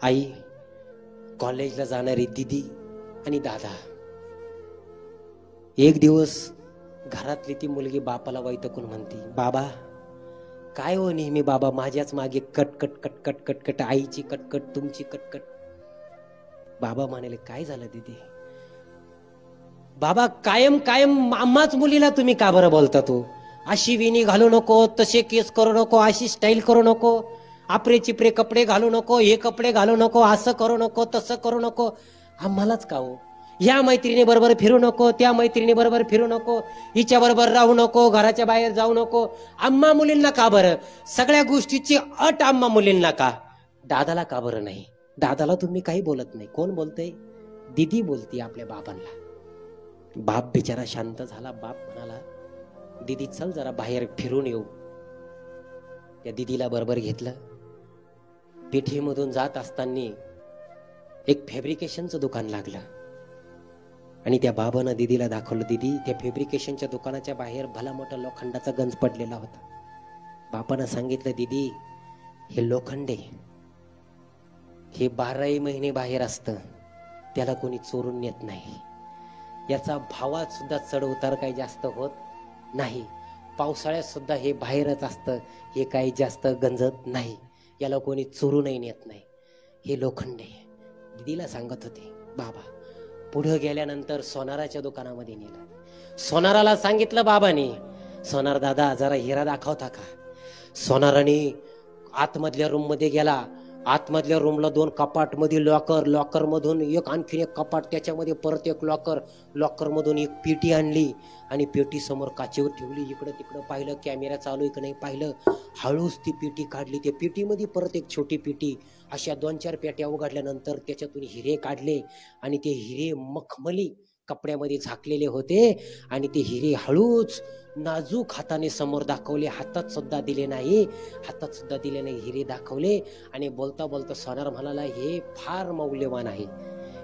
आई, कॉलेजला जाणारी दीदी आणि दादा. एक दिवस घरातली ती मुलगी बापाला वैतकून म्हणती, बाबा काय हो नेहमी बाबा माझ्याच मागे कटकट कटकट कटकट, आईची कटकट तुमची कटकट. बाबा म्हणाले, काय झालं दीदी? बाबा कायम कायम आम्हाच मुलीला तुम्ही का बरं बोलता? तू अशी विणी घालू नको, तसे केस करू नको, अशी स्टाईल करू नको, आपरे चिपरे कपडे घालू नको, हे कपडे घालू नको, असं करू नको, तसं करू नको. आम्हालाच का हो? या मैत्रिणी बरोबर फिरू नको, त्या मैत्रिणी बरोबर फिरू नको, हिच्या बरोबर राहू नको, घराच्या बाहेर जाऊ नको. आम्हा मुलींना का बरं? सगळ्या गोष्टीची अट आम्हा मुलींना का? दादाला का बरं नाही? दादाला तुम्ही काही बोलत नाही. कोण बोलतय? दीदी बोलती आपल्या बाबांना. बाप बिचारा शांत झाला. बाप म्हणाला, दीदी चल जरा बाहेर फिरून येऊ. त्या दीदीला बरोबर घेतलं. पेठीमधून जात असताना एक फॅब्रिकेशनचं दुकान लागलं आणि त्या बाबानं दीदीला दाखवलं, दीदी त्या फॅब्रिकेशनच्या दुकानाच्या बाहेर भला मोठा लोखंडाचा गंज पडलेला होता. बापानं सांगितलं, दीदी हे लोखंड आहे, हे 12 महिने बाहेर असतं, त्याला कोणी चोरून नेत नाही. याचा भावात सुद्धा चढ उतार काही जास्त होत नाही. पावसाळ्यात सुद्धा हे बाहेरच असतं, हे काही जास्त गंजत नाही, याला कोणी चोरूनही नेत नाही, हे लोखंड आहे. दीदीला सांगत होते बाबा. पुढे गेल्यानंतर सोनाराच्या दुकानामध्ये नेलं. सोनाराला सांगितलं बाबांनी, सोनार दादा जरा हिरा दाखवता का? सोनाराने आतमधल्या रूम मध्ये गेला. आतमधल्या रूमला 2 कपाट मध्ये लॉकर, लॉकर मधून एक आणखीन एक कपाट, त्याच्यामध्ये परत एक लॉकर, लॉकर मधून एक पेटी आणली आणि पेटी समोर काचेवर ठेवली. इकडं तिकडं पाहिलं, कॅमेरा चालू आहे की नाही पाहिलं. हळूच ती पेटी काढली. त्या पेटीमध्ये परत एक छोटी पेटी. अशा 2-4 पेट्या उघडल्यानंतर त्याच्यातून हिरे काढले आणि ते हिरे मखमली कपड्यामध्ये झाकलेले होते आणि ते हिरे हळूच नाजूक हाताने समोर दाखवले. हातात सुद्धा दिले नाही, हातात सुद्धा दिले नाही, हिरे दाखवले. आणि बोलता बोलता सोनार म्हणाला, हे फार मौल्यवान आहे,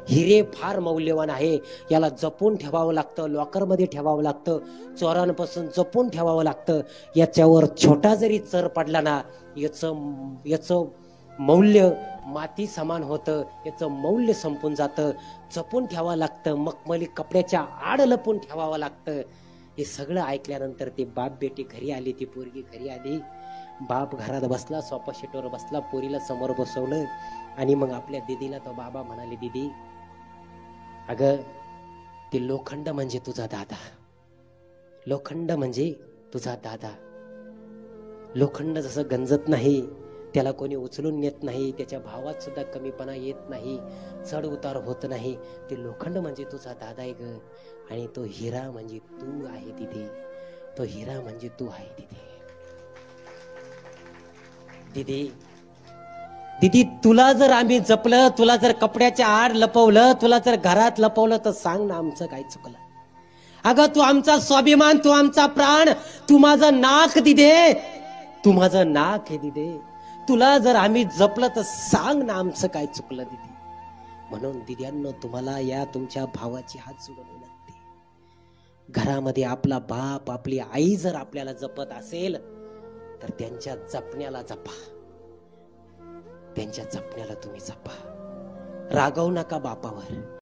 हिरे फार मौल्यवान आहे, याला जपून ठेवावं लागतं, लॉकरमध्ये ठेवावं लागतं, चोरांपासून जपून ठेवावं लागतं. याच्यावर छोटा जरी चर पडला ना, याचं मौल्य माती समान होतं, याचं मौल्य संपून जातं. जपून ठेवावं लागतं, मखमली कपड्याच्या आड लपून ठेवावं लागतं. हे सगळं ऐकल्यानंतर ते बाप बेटी घरी आली. ती पोरगी घरी आली. बाप घरात बसला, सोफा सेटवर बसला, पोरीला समोर बसवलं आणि मग आपल्या दीदीला तो बाबा म्हणाले, दीदी अगं ते लोखंड म्हणजे तुझा दादा, लोखंड म्हणजे तुझा दादा. लोखंड जसं गंजत नाही, त्याला कोणी उचलून नेत नाही, त्याच्या भावात सुद्धा कमीपणा येत नाही, चढ उतार होत नाही, ते लोखंड म्हणजे तुझा दादा आहे ग. आणि तो हिरा म्हणजे तू आहे तिथे, तो हिरा म्हणजे तू आहे तिथे. दीदी दीदी तुला जर आम्ही जपलं, तुला जर कपड्याच्या आड लपवलं, तुला जर घरात लपवलं, तर सांग ना आमचं काय चुकलं? अगं तू आमचा स्वाभिमान, तू आमचा प्राण, तू माझं नाक दिदे, तू माझं नाक हे दिदे. तुला जर आम्ही जपलं तर सांग ना आमचं काय चुकलं दिदी. म्हणून दिद्यांनो, तुम्हाला या तुमच्या भावाची हात जोडून विनंती, घरामध्ये आपला बाप आपली आई जर आपल्याला जपत असेल तर त्यांच्या जपण्याला जपा, त्यांच्या जपण्याला तुम्ही जपा. रागवू नका बापावर.